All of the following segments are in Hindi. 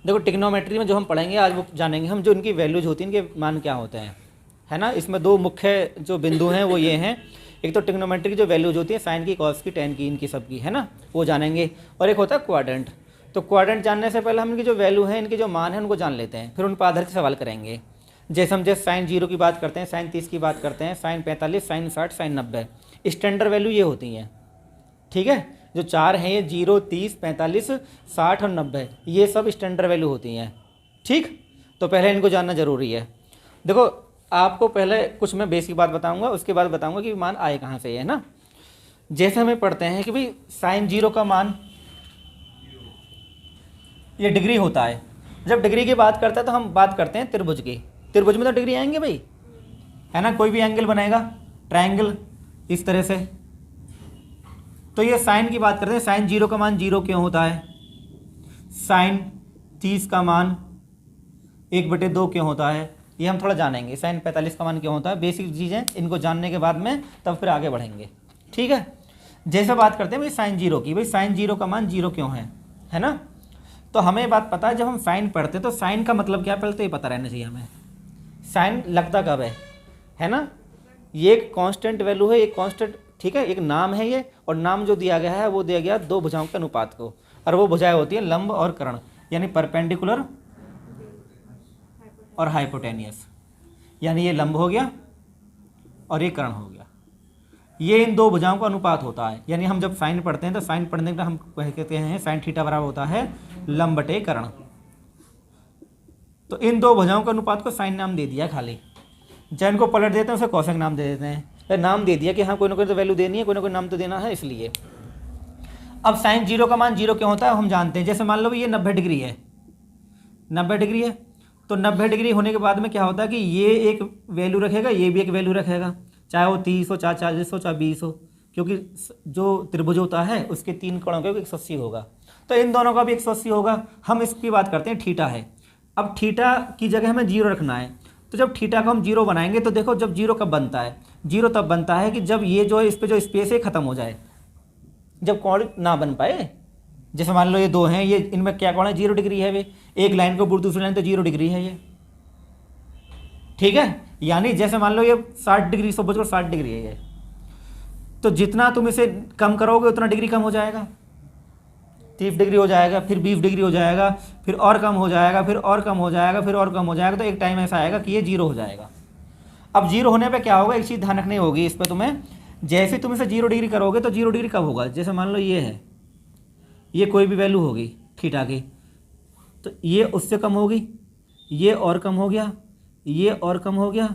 देखो टिग्नोमेट्री में जो हम पढ़ेंगे आज वो जानेंगे हम, जो इनकी वैल्यूज होती हैं, इनके मान क्या होते हैं, है ना। इसमें दो मुख्य जो बिंदु हैं वो ये हैं, एक तो टिग्नोमेट्री की जो वैल्यूज होती है साइन की, कॉस की, टेन की, इनकी सबकी, है ना, वो जानेंगे। और एक होता है क्वाड्रेंट। तो क्वाड्रेंट जानने से पहले हम इनकी जो वैल्यू है, इनके जो मान है उनको जान लेते हैं, फिर उन पर आधारित सवाल करेंगे। जैसे हम साइन 0 की बात करते हैं, साइन 30 की बात करते हैं, sine 45, sine 60, sine 90, standard value ये होती हैं, ठीक है। जो चार हैं ये 0, 30, 45, 60 और 90, ये सब स्टैंडर्ड वैल्यू होती हैं, ठीक। तो पहले इनको जानना जरूरी है। देखो आपको पहले कुछ मैं बेसिक बात बताऊंगा, उसके बाद बताऊंगा कि मान आए कहाँ से, है ना। जैसे हमें पढ़ते हैं कि भाई साइन 0 का मान ये डिग्री होता है। जब डिग्री की बात करते हैं तो हम बात करते हैं त्रिभुज की। त्रिभुज में तो डिग्री आएंगे भाई, है ना। कोई भी एंगल बनेगा, ट्रायंगल इस तरह से। तो ये साइन की बात करते हैं, साइन 0 का मान 0 क्यों होता है, साइन 30 का मान 1/2 क्यों होता है, ये हम थोड़ा जानेंगे। साइन 45 का मान क्यों होता है, बेसिक चीज़ें इनको जानने के बाद में तब फिर आगे बढ़ेंगे, ठीक है। जैसे बात करते हैं भाई साइन 0 की, भाई साइन 0 का मान 0 क्यों है ना। तो हमें बात पता है, जब हम साइन पढ़ते हैं तो साइन का मतलब क्या, पहले तो ये पता रहना चाहिए हमें, साइन लगता कब है ना। ये एक कांस्टेंट वैल्यू है, एक कांस्टेंट, ठीक है, एक नाम है ये। और नाम जो दिया गया है वो दिया गया दो भुजाओं के अनुपात को, और वो भुजाएं होती है लंब और कर्ण, यानी परपेंडिकुलर और हाइपोटेनियस। यानी ये लंब हो गया और ये कर्ण हो गया, ये इन दो भुजाओं का अनुपात होता है। यानी हम जब साइन पढ़ते हैं तो साइन पढ़ने का हम कहते हैं साइन थीटा बराबर होता है लंब बटे कर्ण। तो इन दो भुजाओं के अनुपात को साइन नाम दे दिया खाली। जब इनको पलट देते हैं उसे कोसेक नाम दे देते हैं। नाम दे दिया कि हाँ कोई ना कोई तो वैल्यू देनी है, कोई ना कोई नाम तो देना है, इसलिए। अब साइन 0 का मान 0 क्यों होता है हम जानते हैं। जैसे मान लो ये 90 डिग्री है, 90 डिग्री है, तो 90 डिग्री होने के बाद में क्या होता है कि ये एक वैल्यू रखेगा, ये भी एक वैल्यू रखेगा, चाहे वो 30 हो, चाहे 40 हो, चाहे 20 हो, क्योंकि जो त्रिभुज होता है उसके 3 कोणों का 180 होगा, तो इन दोनों का भी 180 होगा। हम इसकी बात करते हैं थीटा है। अब थीटा की जगह हमें 0 रखना है, तो जब थीटा को हम 0 बनाएंगे तो देखो जब 0 कब बनता है, 0 तब बनता है कि जब ये जो है इस पर जो स्पेस है ख़त्म हो जाए, जब कोण ना बन पाए। जैसे मान लो ये दो हैं, ये इनमें क्या कोण है, 0 डिग्री है, वे एक लाइन को दूसरी लाइन तो 0 डिग्री है ये, ठीक है। यानी जैसे मान लो ये 60 डिग्री 160 डिग्री है ये, तो जितना तुम इसे कम करोगे उतना डिग्री कम हो जाएगा, 30 डिग्री हो जाएगा, फिर 20 डिग्री हो जाएगा, फिर और कम हो जाएगा, फिर और कम हो जाएगा, फिर और कम हो जाएगा, तो एक टाइम ऐसा आएगा कि ये 0 हो जाएगा। अब 0 होने पे क्या होगा, एक चीज़ ध्यान रखनी होगी इस पर तुम्हें। जैसे तुम इसे 0 डिग्री करोगे तो 0 डिग्री कब होगा, जैसे मान लो ये है, ये कोई भी वैल्यू होगी थीटा की, तो ये उससे कम होगी, ये और कम हो गया, ये और कम हो गया,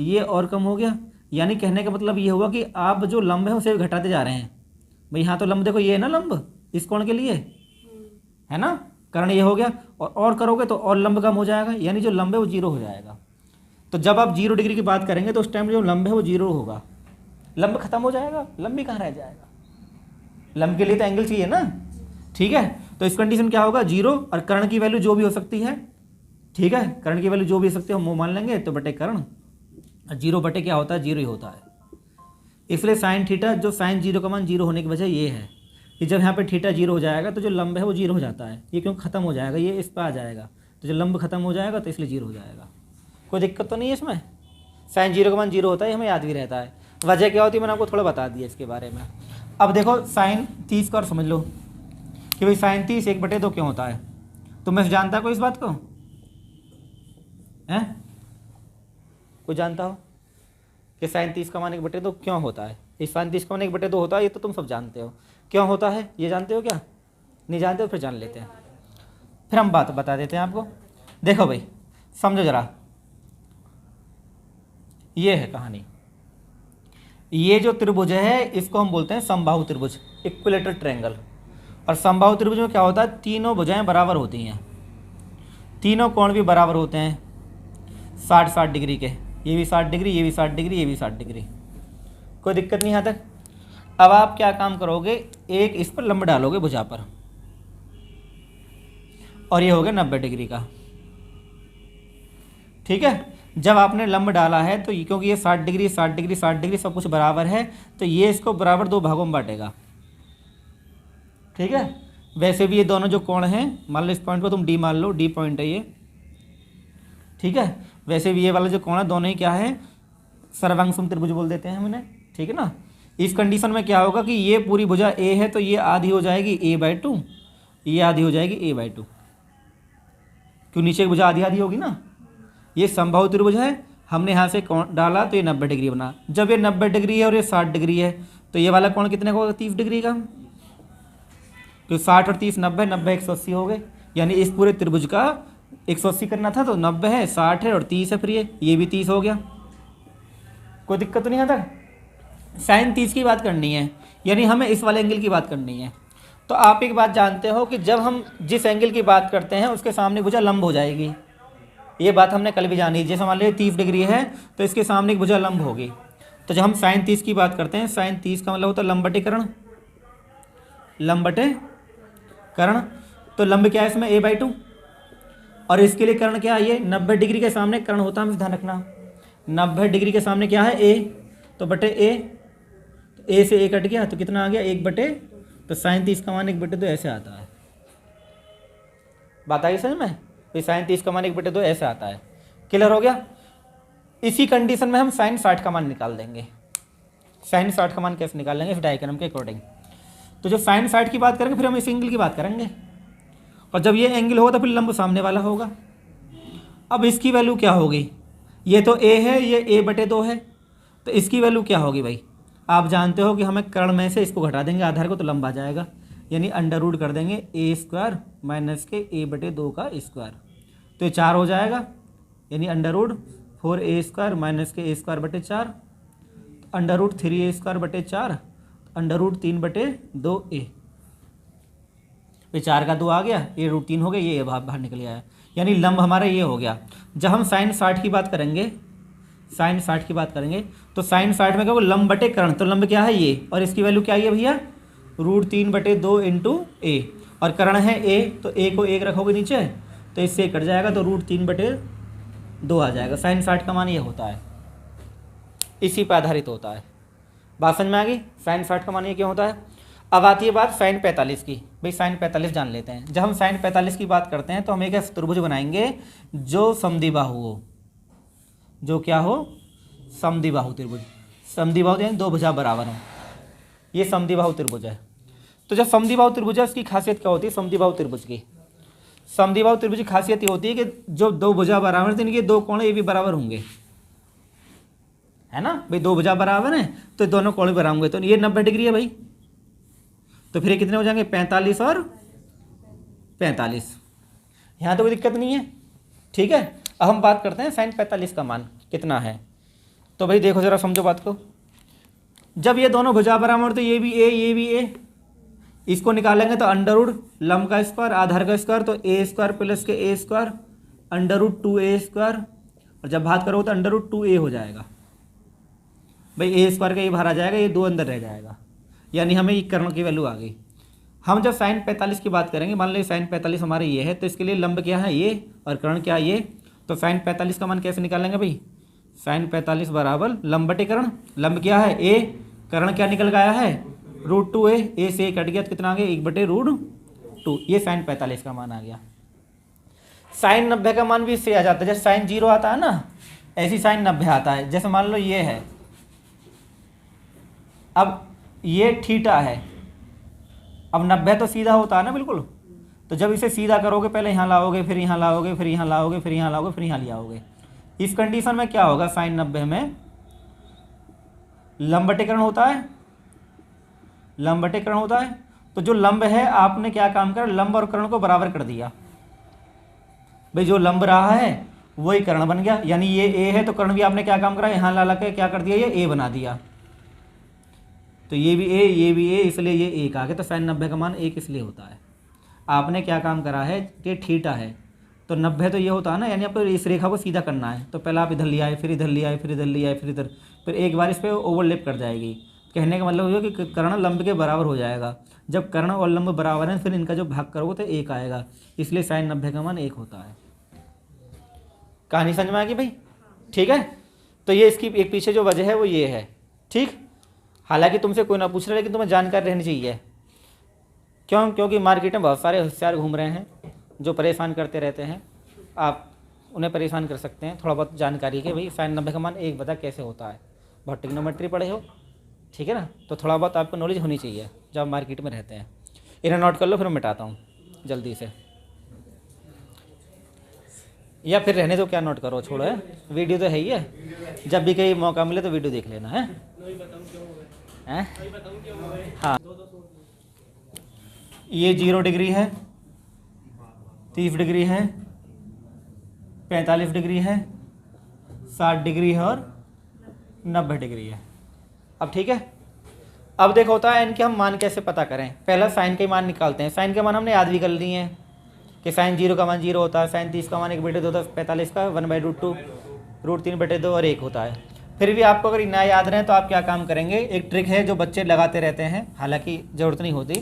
ये और कम हो गया। यानी कहने का मतलब ये हुआ कि आप जो लंब है उसे घटाते जा रहे हैं। भाई यहाँ तो लंब देखो, ये है ना लंब इस कोण के लिए, है ना, कर्ण ये हो गया, और करोगे तो और लंब कम हो जाएगा, यानी जो लंब है वो 0 हो जाएगा। तो जब आप 0 डिग्री की बात करेंगे तो उस टाइम जो लंब है वो 0 होगा, लंब खत्म हो जाएगा, लंब भी कहाँ रह जाएगा, लंब के लिए तो एंगल चाहिए ना, ठीक है। तो इस कंडीशन क्या होगा, 0, और कर्ण की वैल्यू जो भी हो सकती है, ठीक है, कर्ण की वैल्यू जो भी हो सकती है हम वो मान लेंगे, तो बटे कर्ण, 0 बटे क्या होता है, 0 ही होता है। इसलिए साइन थीटा, जो साइन 0 का मान 0 होने की वजह ये है कि जब यहाँ पे थीटा 0 हो जाएगा तो जो लंब है वो 0 हो जाता है, ये क्यों ख़त्म हो जाएगा, ये इस पर आ जाएगा, तो जो लंब खत्म हो जाएगा तो इसलिए 0 हो जाएगा। कोई दिक्कत तो नहीं है इसमें। साइन 0 का मान 0 होता है, हमें याद भी रहता है। वजह क्या होती है मैंने आपको थोड़ा बता दिया इसके बारे में। अब देखो साइन 30 का और समझ लो कि भाई साइन 30 1/2 क्यों होता है। तो मैं जानता कोई इस बात को है, कोई जानता हो कि साइन 30 का मान 1/2 क्यों होता है। इस साइन 30 का मान 1/2 होता है, ये तो तुम सब जानते हो क्यों होता है, ये जानते हो क्या, नहीं जानते हो, फिर जान लेते हैं, फिर हम बात बता देते हैं आपको। देखो भाई समझो जरा, ये है कहानी। ये जो त्रिभुज है इसको हम बोलते हैं समबाहु त्रिभुज, इक्विलेटरल ट्रायंगल। और समबाहु त्रिभुज में क्या होता है, तीनों भुजाएं बराबर होती हैं, तीनों कोण भी बराबर होते हैं 60-60 डिग्री के, ये भी 60 डिग्री, ये भी 60 डिग्री, ये भी 60 डिग्री, कोई दिक्कत नहीं यहाँ तक। अब आप क्या काम करोगे, एक इस पर लंब डालोगे भुजा पर, और ये हो गया 90 डिग्री का, ठीक है। जब आपने लंब डाला है तो क्योंकि ये 60 डिग्री 60 डिग्री 60 डिग्री सब कुछ बराबर है, तो ये इसको बराबर 2 भागों में बांटेगा, ठीक है। वैसे भी ये दोनों जो कोण हैं, मान लो इस पॉइंट को तुम डी मान लो, डी पॉइंट है ये, ठीक है। वैसे भी ये वाला जो कोण है दोनों ही क्या है, सर्वांगसम त्रिभुज बोल देते हैं हमने, ठीक है ना। इस कंडीशन में क्या होगा कि ये पूरी भुजा ए है तो ये आधी हो जाएगी a/2, ये आधी हो जाएगी a/2, क्यों नीचे की भुजा आधी आधी होगी ना। ये समबाहु त्रिभुज है, हमने यहाँ से कोण डाला तो ये 90 डिग्री बना। जब ये 90 डिग्री है और ये 60 डिग्री है तो ये वाला कोण कितने का होगा, 30 डिग्री का। तो 60 और 30 90, 90 180 हो गए, यानी इस पूरे त्रिभुज का 180 करना था तो 90 है, 60 है और 30 है, फिर ये भी 30 हो गया। कोई दिक्कत तो नहीं आता। साइन 30 की बात करनी है, यानी हमें इस वाले एंगल की बात करनी है। तो आप एक बात जानते हो कि जब हम जिस एंगल की बात करते हैं उसके सामने भुजा लंब हो जाएगी। ये बात हमने कल भी जानी। जैसे मान लीजिए 30 डिग्री है तो इसके सामने एक भुजा लंब होगी। तो जब हम साइन 30 की बात करते हैं, साइन 30 का मतलब होता है लंब बटे कर्ण, लंब बटे कर्ण। तो लंब क्या है इसमें, a/2, और इसके लिए कर्ण क्या है, ये 90 डिग्री के सामने कर्ण होता है, हमें ध्यान रखना। 90 डिग्री के सामने क्या है, a, तो बटे a, तो a से a कट गया तो कितना आ गया, 1 बटे, तो साइन 30 का मान 1 बटे 2 ऐसे आता है। बात आई समझ में, तो साइन 30 का मान 1 बटे 2 ऐसे आता है। क्लियर हो गया। इसी कंडीशन में हम साइन 60 का मान निकाल देंगे। साइन 60 का मान कैसे निकाल लेंगे, इस डायग्राम के अकॉर्डिंग। तो जब साइन 60 की बात करेंगे फिर हम इस एंगल की बात करेंगे, और जब ये एंगल होगा तो फिर लंब सामने वाला होगा। अब इसकी वैल्यू क्या होगी, ये तो a है, ये a/2 है, तो इसकी वैल्यू क्या होगी भाई, आप जानते हो कि हमें कर्ण में से इसको घटा देंगे आधार को तो लंब आ जाएगा, यानी अंडर रूट कर देंगे a² माइनस के a/2 का स्क्वायर, तो ये 4 हो जाएगा, यानी अंडर रूट 4a² माइनस के a² बटे 4, अंडर रूट 3a² बटे 4, अंडर रूट 3/2a। ये 4 का 2 आ गया, ये रूट 3 हो गया, ये बाहर निकल गया है, यानी लंब हमारा ये हो गया। जब हम साइन 60 की बात करेंगे, साइन 60 की बात करेंगे तो साइन 60 में क्या होगा, लंब बटे कर्ण, तो लंब क्या है ये, और इसकी वैल्यू क्या है भैया, रूट 3/2 इंटू a, और कर्ण है a, तो a को 1 रखोगे नीचे तो इससे कट जाएगा, तो रूट 3/2 आ जाएगा। साइन 60 का मान ये होता है, इसी पर आधारित होता है। बात समझ में आ गई, साइन 60 का मान ये क्यों होता है। अब आती है बात साइन 45 की। भाई साइन 45 जान लेते हैं। जब हम साइन 45 की बात करते हैं तो हम एक त्रिभुज बनाएंगे जो समद्विबाहु हो, जो क्या हो, समद्विबाहु त्रिभुज। समद्विबाहु यानी दो भुजा बराबर हो, ये समद्विबाहु त्रिभुज है। तो जब समद्विबाहु त्रिभुज है उसकी खासियत क्या होती है, समद्विबाहु त्रिभुज की, समद्विबाहु त्रिभुज की खासियत ये होती है कि जो दो भुजा बराबर है तो इनके दो कोण ये भी बराबर होंगे, है ना भाई, दो भुजा बराबर है तो दोनों कोण भी बराबर होंगे। तो ये 90 डिग्री है भाई, तो फिर ये कितने हो जाएंगे, 45 और 45। यहाँ तो कोई दिक्कत नहीं है, ठीक है। अब हम बात करते हैं साइन 45 का मान कितना है। तो भाई देखो जरा समझो बात को, जब ये दोनों भुजा बराबर तो ये भी a, ये भी a, इसको निकालेंगे तो अंडर रूट लंब का स्क्वायर आधार का स्क्वायर, तो a² प्लस के a² अंडर रूट 2a², और जब बात करो तो अंडर रूट 2a हो जाएगा भाई, a² का ये बाहर आ जाएगा, ये 2 अंदर रह जाएगा, यानी हमें ये कर्ण की वैल्यू आ गई। हम जब साइन 45 की बात करेंगे, मान लीजिए साइन 45 हमारे ये है, तो इसके लिए लंब क्या है ये और कर्ण क्या है ये, तो साइन 45 का मान कैसे निकालेंगे भाई, साइन 45 बराबर लंब बटे कर्ण, लंब क्या है a, कर्ण क्या निकल गया है रूट 2a, a से a कट गया तो कितना आ गया 1/√2, ये साइन 45 का मान आ गया। साइन 90 का मान भी इससे आ जाता है, जैसे साइन 0 आता है ना, ऐसी साइन 90 आता है। जैसे मान लो ये है, अब ये थीटा है, अब 90 तो सीधा होता है ना बिल्कुल, तो जब इसे सीधा करोगे पहले यहाँ लाओगे, फिर यहाँ लाओगे, फिर यहाँ लाओगे, फिर यहाँ लाओगे, फिर यहाँ ले आओगे। इस कंडीशन में क्या होगा, साइन 90 में लंब बटे कर्ण होता है, लंब बटे कर्ण होता है। तो जो लंब है आपने क्या काम करा, लंब और कर्ण को बराबर कर दिया भाई, जो लंब रहा है वही कर्ण बन गया, यानी ये a है तो कर्ण भी आपने क्या काम करा, यहाँ ला के क्या कर दिया, ये a बना दिया, तो ये भी a, ये भी a, इसलिए ये 1 आ गया। तो साइन 90 का मान 1 इसलिए होता है। आपने क्या काम करा है कि थीटा है तो 90 तो ये होता है ना, यानी आपको इस रेखा को सीधा करना है, तो पहले आप इधर ले आए, फिर इधर ले आए, फिर इधर ले आए, फिर इधर, फिर एक बार इस पर ओवरलैप कर जाएगी। कहने का मतलब ये कि कर्ण लंब के बराबर हो जाएगा। जब कर्ण और लंब बराबर हैं फिर इनका जो भाग करोगे तो 1 आएगा, इसलिए साइन 90 का मान 1 होता है। कहानी समझ में आ गई भाई, ठीक है। तो ये इसकी एक पीछे जो वजह है वो ये है, ठीक। हालांकि तुमसे कोई ना पूछ रहा, लेकिन तुम्हें जानकारी रहनी चाहिए, क्यों? क्योंकि मार्केट में बहुत सारे होशियार घूम रहे हैं जो परेशान करते रहते हैं। आप उन्हें परेशान कर सकते हैं। थोड़ा बहुत जानकारी कि भाई साइन 90 का मान 1 बटा कैसे होता है। बहुत ट्रिग्नोमेट्री पढ़े हो, ठीक है ना, तो थोड़ा बहुत आपको नॉलेज होनी चाहिए जब आप मार्केट में रहते हैं। इन्हें नोट कर लो, फिर मैं मिटाता हूँ जल्दी से, या फिर रहने दो, क्या नोट करो, छोड़ो है, वीडियो तो है ही है। जब भी कहीं मौका मिले तो वीडियो देख लेना है। हाँ, ये 0 डिग्री है, 30 डिग्री है, 45 डिग्री है, 60 डिग्री है और 90 डिग्री है। अब ठीक है, अब देखो होता है इनके हम मान कैसे पता करें। पहला साइन के मान निकालते हैं। साइन के मान हमने याद भी कर लिए हैं कि साइन 0 का मान 0 होता है, साइन 30 का मान 1/2 होता है, 45 का 1/√2, √3/2 और 1 होता है। फिर भी आपको अगर ना याद रहे तो आप क्या काम करेंगे, एक ट्रिक है जो बच्चे लगाते रहते हैं, हालांकि ज़रूरत नहीं होती।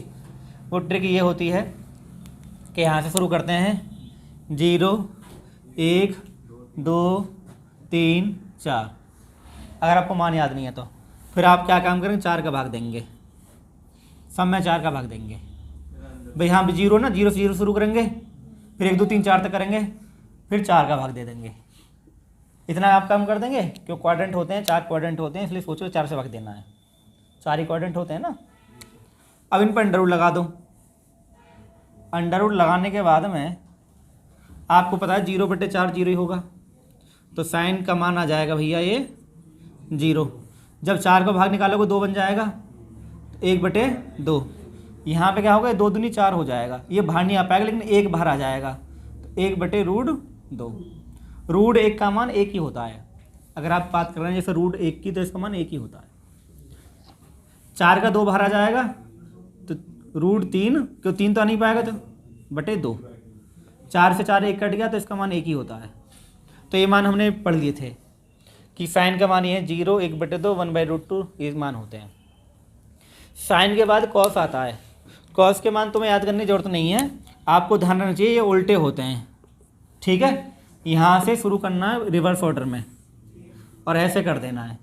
वो ट्रिक ये होती है कि यहाँ से शुरू करते हैं 0, 1, 2, 3, 4। अगर आपको मान याद नहीं है तो फिर आप क्या काम करेंगे, 4 का भाग देंगे, सब में 4 का भाग देंगे। भाई यहाँ भी 0 ना, 0 से 0 शुरू करेंगे, फिर 1, 2, 3, 4 तक करेंगे, फिर 4 का भाग दे देंगे। इतना आप काम कर देंगे। क्यों? क्वाड्रेंट होते हैं, 4 क्वाड्रेंट होते हैं, इसलिए सोचो 4 से भाग देना है। 4 ही क्वाड्रेंट होते हैं ना। अब इन पर अंडर रूट लगा दो। अंडर रूट लगाने के बाद में आपको पता है 0/4 0 ही होगा, तो साइन का मान आ जाएगा भैया ये 0। जब 4 को भाग निकालोगे 2 बन जाएगा, 1/2। यहाँ पे क्या होगा, 2 दूनी 4 हो जाएगा। ये बाहर नहीं आ पाएगा लेकिन 1 बाहर आ जाएगा, तो 1/√2। √1 का मान 1 ही होता है। अगर आप बात कर रहे हैं जैसे √1 की, तो इसका मान 1 ही होता है। 4 का 2 बाहर आ जाएगा, तो √3, क्यों 3 तो आ नहीं पाएगा, तो /2। 4 से 4 1 कट गया, तो इसका मान 1 ही होता है। तो ये मान हमने पढ़ लिए थे कि साइन का मान ये है 0, 1/2, 1/√2, ये मान होते हैं। साइन के बाद कॉस आता है। कॉस के मान तुम्हें याद करने की जरूरत नहीं है, आपको ध्यान रखना चाहिए ये उल्टे होते हैं, ठीक है। यहाँ से शुरू करना है रिवर्स ऑर्डर में और ऐसे कर देना है,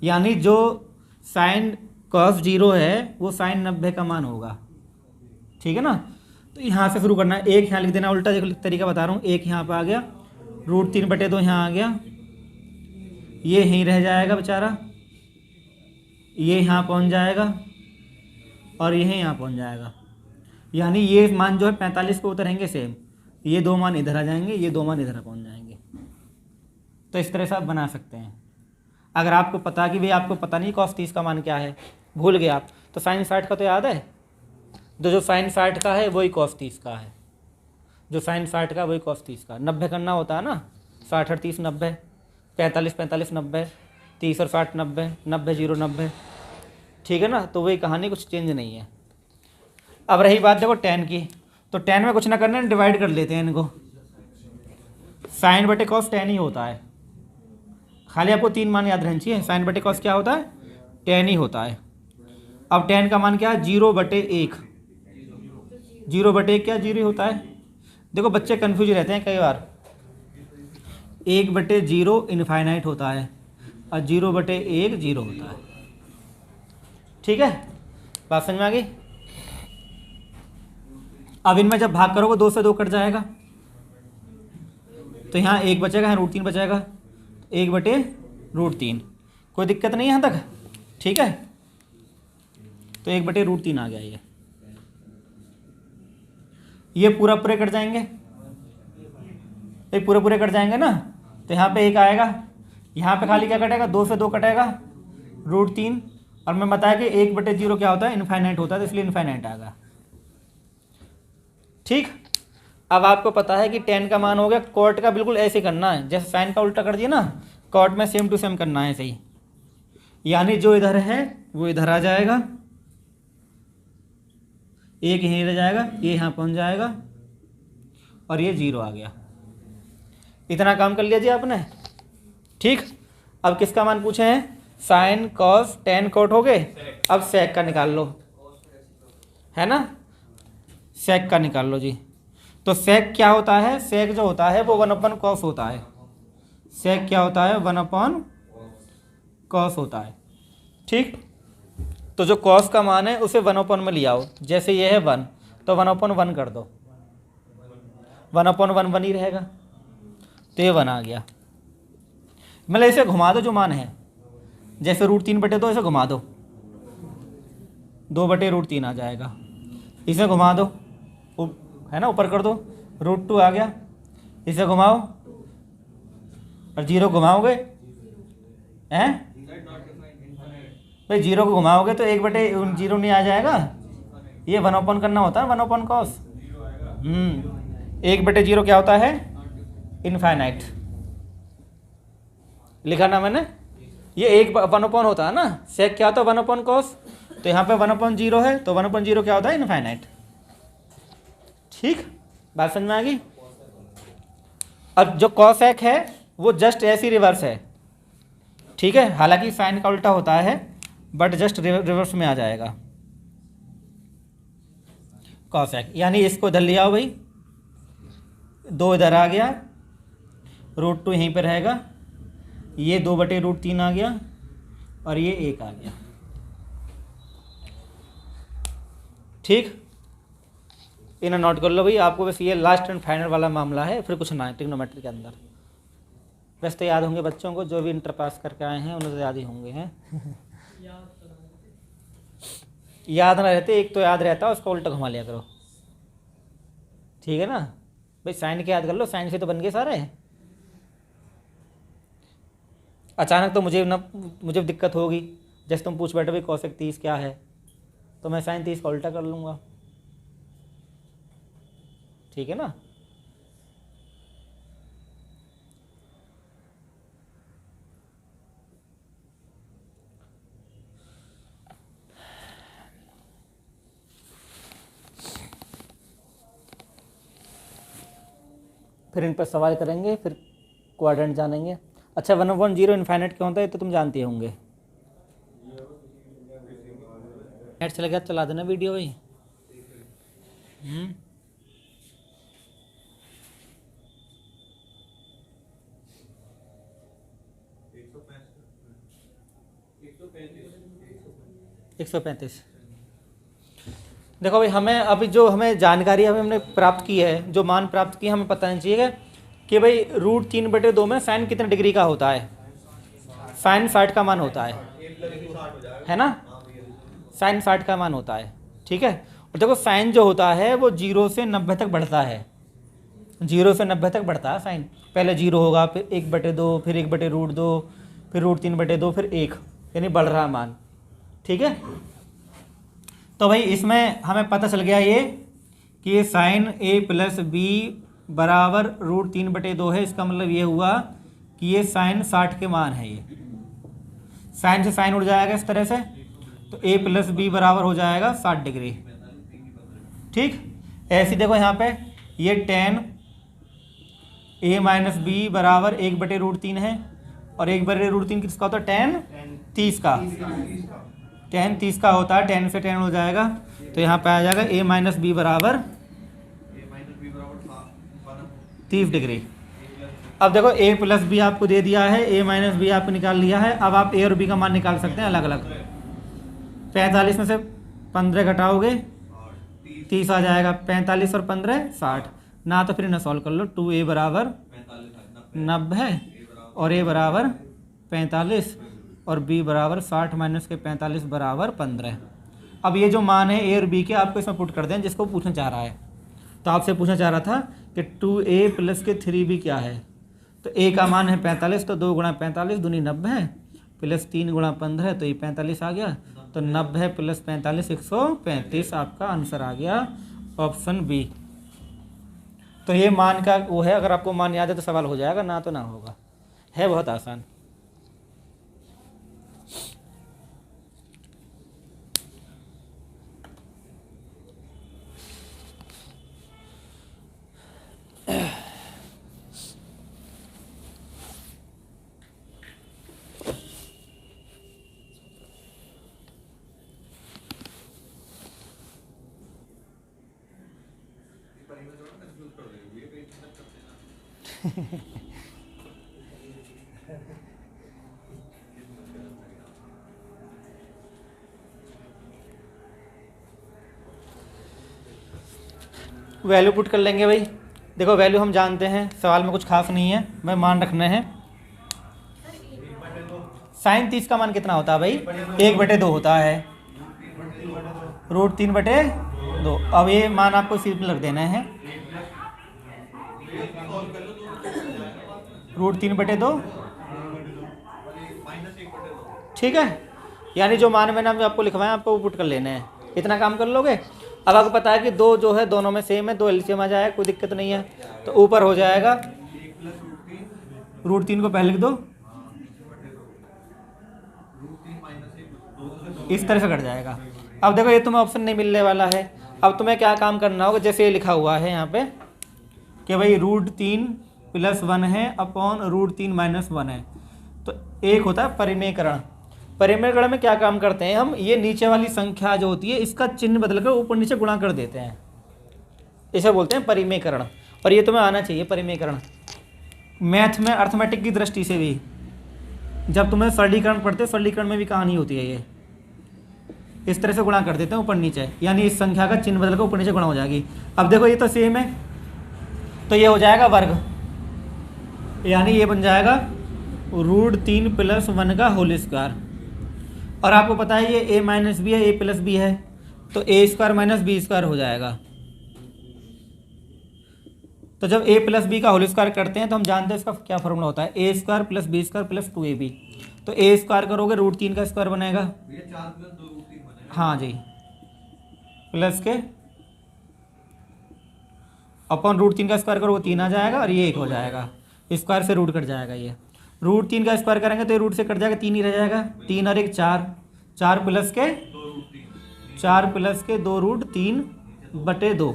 यानी जो साइन कॉस 0 है वो साइन 90 का मान होगा, ठीक है ना। तो यहाँ से शुरू करना है, 1 यहाँ लिख देना, उल्टा तरीका बता रहा हूँ। 1 यहाँ पर आ गया, √3/2 यहाँ आ गया, ये यहीं रह जाएगा बेचारा, ये यहाँ पहुँच जाएगा और यह यहाँ पहुँच जाएगा। यानी ये मान जो है 45 पे उतरेंगे सेम, ये 2 मान इधर आ जाएंगे, ये 2 मान इधर पहुँच जाएंगे। तो इस तरह से आप बना सकते हैं। अगर आपको पता कि भाई आपको पता नहीं cos 30 का मान क्या है, भूल गए आप, तो साइन 60 का तो याद है। जो साइन 60 का है वही cos 30 का है, जो साइन 60 का वही cos 30 का। 90 करना होता है ना, 60 और 30 90, 45 45 90, 30 और 60 90, 90 0 90, ठीक है ना। तो वही कहानी, कुछ चेंज नहीं है। अब रही बात देखो tan की, तो tan में कुछ ना करना है, डिवाइड कर लेते हैं इनको। साइन बटे कॉस tan ही होता है। खाली आपको 3 मान याद रहना चाहिए। साइन बटे कॉस क्या होता है, tan ही होता है। अब tan का मान क्या है, 0/1। 0/1 क्या 0 ही होता है। देखो बच्चे कन्फ्यूज रहते हैं कई बार, 1/0 इनफाइनाइट होता है और 0/1 0 होता है, ठीक है। बात समझ में आ गई। अब इनमें जब भाग करोगे 2 से 2 कट जाएगा, तो यहाँ 1 बचेगा, यहाँ √3 बचेगा, 1/√3। कोई दिक्कत नहीं है यहाँ तक, ठीक है। तो 1/√3 आ गया ये पूरा पूरे कट जाएंगे, ये पूरे कट जाएंगे ना। तो यहाँ पे 1 आएगा, यहाँ पे खाली क्या कटेगा, 2 से 2 कटेगा, √3। और मैं बताया कि 1/0 क्या होता है, इनफाइनाइट होता है, तो इसलिए इनफाइनाइट आएगा, ठीक। अब आपको पता है कि tan का मान हो गया। कॉट का बिल्कुल ऐसे करना है, जैसे साइन का उल्टा कर दिया ना, कॉट में सेम टू सेम करना है, सही। यानी जो इधर है वो इधर आ जाएगा, 1 यहीं रह जाएगा, ये यहाँ पहुँच जाएगा और ये 0 आ गया। इतना काम कर लिया जी आपने, ठीक। अब किसका मान पूछे हैं, साइन कॉस tan कॉट हो गए। अब सेक का निकाल लो, है ना, सेक का निकाल लो जी। तो सेक क्या होता है, सेक जो होता है वो 1/cos होता है। सेक क्या होता है, 1/cos होता है, ठीक। तो जो कॉस का मान है उसे 1/1 में ले आओ। जैसे ये है 1 तो 1/1 कर दो, 1/1 1 ही रहेगा, तो ये 1 आ गया। मतलब इसे घुमा दो जो मान है, जैसे √3/2 इसे घुमा दो, 2/√3 आ जाएगा। इसे घुमा दो, है ना, ऊपर कर दो, √2 आ गया। इसे घुमाओ और 0 घुमाओगे हैं भाई, 0 को घुमाओगे तो 1/0 नहीं आ जाएगा। ये 1/1 करना होता है, 1/1 कॉस। 1/0 क्या होता है? इनफाइनाइट। लिखा ना मैंने, ये 1/1 होता है ना, सेक क्या होता है 1/1 कॉस, तो यहाँ पे 1/0 है, तो 1/0 क्या होता है? इनफाइनाइट। ठीक, बात समझ में आ गई। अब जो कॉसेक है वो जस्ट ऐसी रिवर्स है, ठीक है, हालांकि साइन का उल्टा होता है बट जस्ट रिवर्स में आ जाएगा कॉसेक। यानी इसको इधर ले आओ भाई, 2 इधर आ गया, √2 यहीं पर रहेगा, ये 2/√3 आ गया और ये 1 आ गया। ठीक, इन्हें नोट कर लो भाई, आपको बस ये लास्ट एंड फाइनल वाला मामला है, फिर कुछ ना है ट्रिग्नोमेट्री के अंदर। वैसे तो याद होंगे बच्चों को, जो भी इंटर पास करके आए हैं उन्हें तो याद ही होंगे हैं। याद ना रहते, एक तो याद रहता है, उसको उल्टा घुमा लिया करो, ठीक है ना भाई। साइन के याद कर लो, साइन से तो बन गए सारे। अचानक तो मुझे दिक्कत होगी, जैसे तुम पूछ बैठे भाई कॉसेक 30 क्या है, तो मैं साइन 30 का उल्टा कर लूँगा, ठीक है ना। फिर इन पर सवाल करेंगे, फिर क्वाड्रेंट जानेंगे। अच्छा, 1/0 इनफाइनाइट क्यों होता है तो तुम जानते होंगे। नेट चला गया, चला देना वीडियो भाई। एक 135। देखो भाई, हमें अभी जो हमें जानकारी हमने प्राप्त की है, जो मान प्राप्त की, हमें पता नहीं चाहिए कि भाई √3/2 में साइन कितने डिग्री का होता है। साइन 60 का मान होता है ना, साइन 60 का मान होता है, ठीक है। और देखो साइन जो होता है वो 0 से 90 तक बढ़ता है, 0 से 90 तक बढ़ता है साइन। पहले 0 होगा, फिर 1/2, फिर 1/√2, फिर √3/2, फिर 1, यानी बढ़ रहा मान, ठीक है। तो भाई इसमें हमें पता चल गया ये कि ये साइन a+b बराबर √3/2 है। इसका मतलब ये हुआ कि ये साइन 60 के मान है। ये साइन से साइन उड़ जाएगा इस तरह से, तो a+b बराबर हो जाएगा 60 डिग्री। ठीक, ऐसे देखो यहाँ पे ये tan a-b बराबर 1/√3 है, और 1/√3 किसका होता है? tan 30 का, tan 30 का होता है, tan से tan हो जाएगा, तो यहाँ पे आ जाएगा a-b बराबर 30 डिग्री। अब देखो a+b आपको दे दिया है, a-b आपको निकाल लिया है। अब आप a और b का मान निकाल सकते हैं अलग अलग। 45 में से 15 घटाओगे 30 आ जाएगा, 45 और 15 60 ना, तो फिर इन्हें सॉल्व कर लो। 2a बराबर 90 और a बराबर 45 और b बराबर 60 माइनस के 45 बराबर 15। अब ये जो मान है a और b के, आपको इसमें पुट कर दें जिसको पूछना चाह रहा है। तो आपसे पूछना चाह रहा था कि 2a प्लस के 3b क्या है, तो a का मान है 45, तो 2 × 45 दूनी 90 है, प्लस 3 × 15 तो ये 45 आ गया, तो 90 प्लस 45 135 आपका आंसर आ गया, ऑप्शन बी। तो ये मान का वो है, अगर आपको मान याद है तो सवाल हो जाएगा, ना तो ना होगा, है बहुत आसान। वैल्यू पुट कर लेंगे भाई। देखो वैल्यू हम जानते हैं, सवाल में कुछ खास नहीं है, मैं मान रखना है। साइन 30 का मान कितना होता है भाई? 1/2 होता है, √3/2। अब ये मान आपको सीट में रख देना है, √3/2, ठीक है। यानी जो मान मैंने आपको लिखवाया आपको वो पुट कर लेना है, इतना काम कर लोगे। अब आपको पता है कि दो जो है दोनों में सेम है, 2 एलसीएम आ जाएगा, कोई दिक्कत नहीं है। तो ऊपर हो जाएगा √3 को पहले लिख दो, इस तरह से कट जाएगा। अब देखो ये तुम्हें ऑप्शन नहीं मिलने वाला है। अब तुम्हें क्या काम करना होगा, जैसे ये लिखा हुआ है यहाँ पे कि भाई √3 + 1 है अपॉन √3 - 1 है। तो एक होता है परिमेयकरण। परिमेयकरण में क्या काम करते हैं हम, ये नीचे वाली संख्या जो होती है इसका चिन्ह बदलकर ऊपर नीचे गुणा कर देते हैं, इसे बोलते हैं परिमेयकरण। और ये तुम्हें आना चाहिए परिमेयकरण। मैथ में अर्थमेटिक की दृष्टि से भी जब तुम्हें सरलीकरण पढ़ते, सरलीकरण में भी कहानी होती है, ये इस तरह से गुणा कर देते हैं ऊपर नीचे, यानी इस संख्या का चिन्ह बदलकर ऊपर नीचे गुणा हो जाएगी। अब देखो ये तो सेम है, तो ये हो जाएगा वर्ग, यानी ये बन जाएगा √3 + 1 का होल स्क्वायर। और आपको पता है ये a - b है, a + b है, तो a² - b² हो जाएगा। तो जब a + b का होल स्क्वायर करते हैं तो हम जानते हैं इसका क्या फॉर्मूला होता है, a² + b² + 2ab। तो a² करोगे √3 का स्क्वायर बनेगा, हाँ जी, प्लस के अपॉन √3 का स्क्वायर करोगे 3 आ जाएगा, और ये 1 हो जाएगा, स्क्वायर से रूट कट जाएगा। ये √3 का स्क्वायर करेंगे तो ये रूट से कट जाएगा, 3 ही रह जाएगा, 3 और 1 4, 4 + के 2√3/2।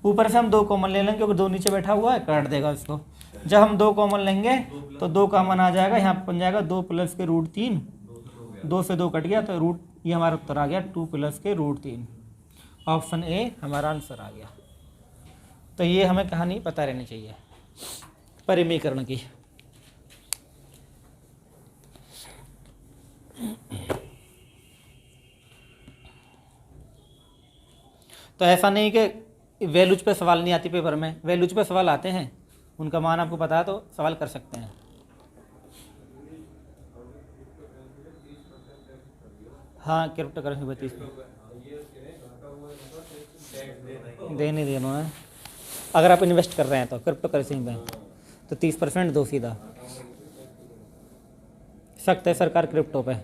ऊपर से हम 2 कॉमन ले लेंगे क्योंकि 2 नीचे बैठा हुआ है, काट देगा इसको। जब हम 2 कॉमन लेंगे तो 2 कॉमन आ जाएगा, यहाँ पर बन जाएगा 2 + के √3, 2 से 2 कट गया, तो रूट, ये हमारा उत्तर आ गया 2 + के √3। ऑप्शन ए हमारा आंसर आ गया। तो ये हमें कहानी पता रहनी चाहिए परिमेयकरण की। तो ऐसा नहीं कि वैल्यूज पे सवाल नहीं आती पेपर में, वैल्यूज पे सवाल आते हैं, उनका मान आपको पता है तो सवाल कर सकते हैं। हाँ क्रिप्टो करेंसी 32 देने देना है, अगर आप इन्वेस्ट कर रहे हैं तो क्रिप्टो करेंसी में तो 30% दो सीधा। सख्त है सरकार क्रिप्टो पे।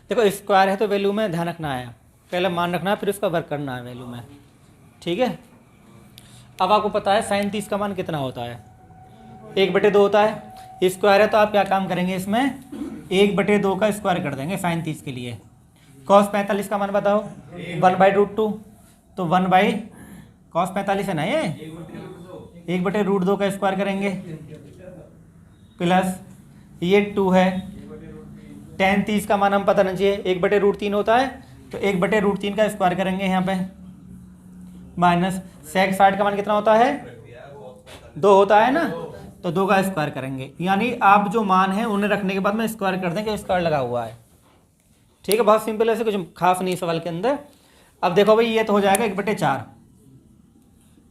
देखो स्क्वायर है तो वैल्यू में ध्यान रखना है, पहले मान रखना है फिर उसका वर्क करना है वैल्यू में, ठीक है। अब आपको पता है साइन 30 का मान कितना होता है, 1/2 होता है। स्क्वायर है तो आप क्या काम करेंगे, इसमें 1/2 का स्क्वायर कर देंगे साइन 30 के लिए। कॉस 45 का मान बताओ, 1/√2, तो 1 कॉस 45 है ना, ये 1/√2 का स्क्वायर करेंगे, प्लस ये 2 है। tan 30 का मान हम पता नहीं चाहिए, 1/√3 होता है, तो 1/√3 का स्क्वायर करेंगे यहाँ पे, माइनस sec 60 का मान कितना होता है, 2 होता है ना, तो 2 का स्क्वायर करेंगे। यानी आप जो मान है उन्हें रखने के बाद में स्क्वायर कर देंगे, स्क्वायर लगा हुआ है, ठीक है। बहुत सिंपल है, ऐसे कुछ खास नहीं सवाल के अंदर। अब देखो भाई ये तो हो जाएगा 1/4,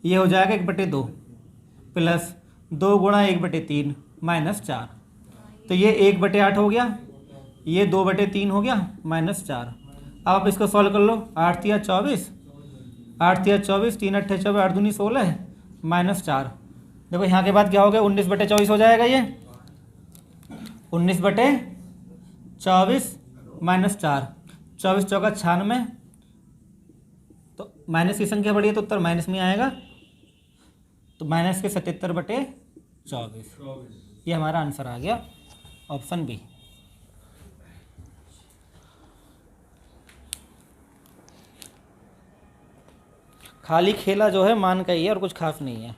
ये हो जाएगा 1/2, प्लस 2 × 1/3 -4, तो ये 1/8 हो गया, ये 2/3 हो गया, -4। अब आप इसको सॉल्व कर लो, 8 × 24, 8 × 24, 3 × 8 = 24, 8 दूनी 16, -4। देखो यहाँ के बाद क्या हो गया, 19/24 हो जाएगा, ये 19/24 -4, 24 चौका 96, तो माइनस की संख्या बढ़ी है तो उत्तर माइनस में आएगा, तो माइनस के 77/24, ये हमारा आंसर आ गया, ऑप्शन बी। खाली खेला जो है मान का ही है और कुछ खास नहीं है।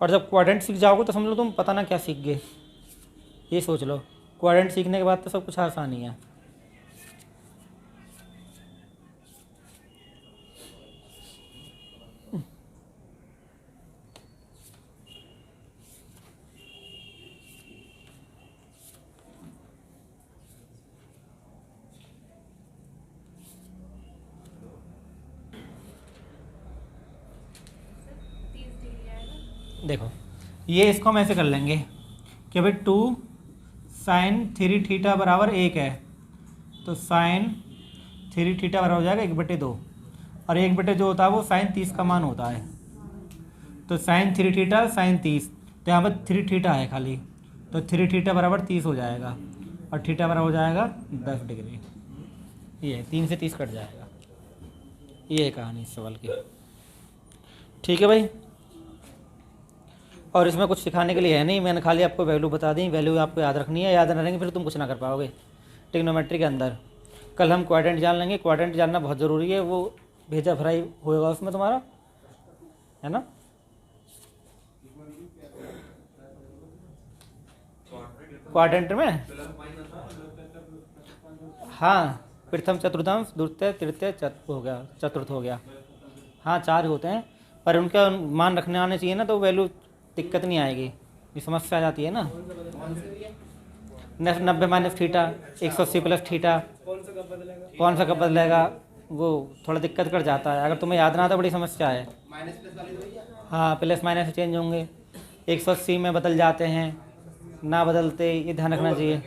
और जब क्वाड्रेंट सीख जाओगे तो समझ लो तुम पता ना क्या सीख गए, ये सोच लो। क्वाड्रेंट सीखने के बाद तो सब कुछ आसानी है। देखो ये इसको हम ऐसे कर लेंगे कि भाई 2 sin 3 थीटा बराबर 1 है, तो sin 3 थीटा बराबर हो जाएगा 1/2, और 1/2 जो होता है वो sin 30 का मान होता है। तो sin 3 थीटा sin 30, तो यहाँ पर 3 थीटा है खाली, तो 3 थीटा बराबर 30 हो जाएगा, और थीटा बराबर हो जाएगा 10 डिग्री। ये 3 से 30 कट जाएगा। ये है कहानी इस सवाल की। ठीक है भाई, और इसमें कुछ सिखाने के लिए है नहीं, मैंने खाली आपको वैल्यू बता दी। वैल्यू आपको याद रखनी है, याद ना रहेंगे फिर तुम कुछ ना कर पाओगे ट्रिग्नोमेट्री के अंदर। कल हम क्वाड्रेंट जान लेंगे, क्वाड्रेंट जानना बहुत ज़रूरी है, वो भेजा भराई होएगा उसमें तुम्हारा, है ना। क्वाड्रेंट में हाँ, प्रथम चतुर्थांश, द्वितीय तृतीय हो गया, चतुर्थ हो गया, हाँ 4 होते हैं, पर उनका मान रखने आने चाहिए ना, तो वैल्यू दिक्कत नहीं आएगी। ये समस्या आ जाती है ना। 90 माइनस थीटा, 180 प्लस थीटा, कौन सा कब बदलेगा, वो थोड़ा दिक्कत कर जाता है। अगर तुम्हें याद ना आता बड़ी समस्या है। हाँ, प्लस माइनस से चेंज होंगे, 180 में बदल जाते हैं, ना बदलते, ये ध्यान रखना चाहिए।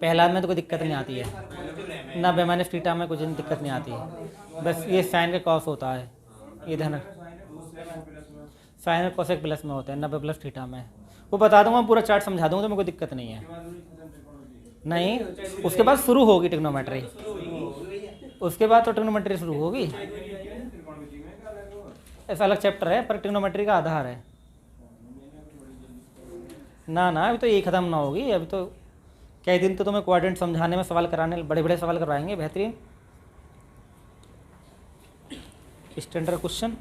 पहला में तो कोई दिक्कत नहीं आती है, 90 माइनस थीटा में कुछ दिक्कत नहीं आती है, बस ये साइन का कॉस होता है, ये ध्यान रख। साइन और कॉसेक प्लस में होते हैं, 90 प्लस थीटा में। वो बता दूंगा, पूरा चार्ट समझा दूंगा, तो कोई दिक्कत नहीं है। नहीं, उसके बाद शुरू होगी ट्रिग्नोमेट्री, उसके बाद तो ट्रिग्नोमेट्री शुरू होगी। ऐसा अलग चैप्टर है, पर ट्रिग्नोमेट्री का आधार है ना। अभी तो ये खत्म ना होगी, अभी तो कई दिन तो तुम्हें क्वाड्रेंट समझाने में सवाल कराने, बड़े बड़े सवाल करवाएंगे, बेहतरीन स्टैंडर्ड क्वेश्चन।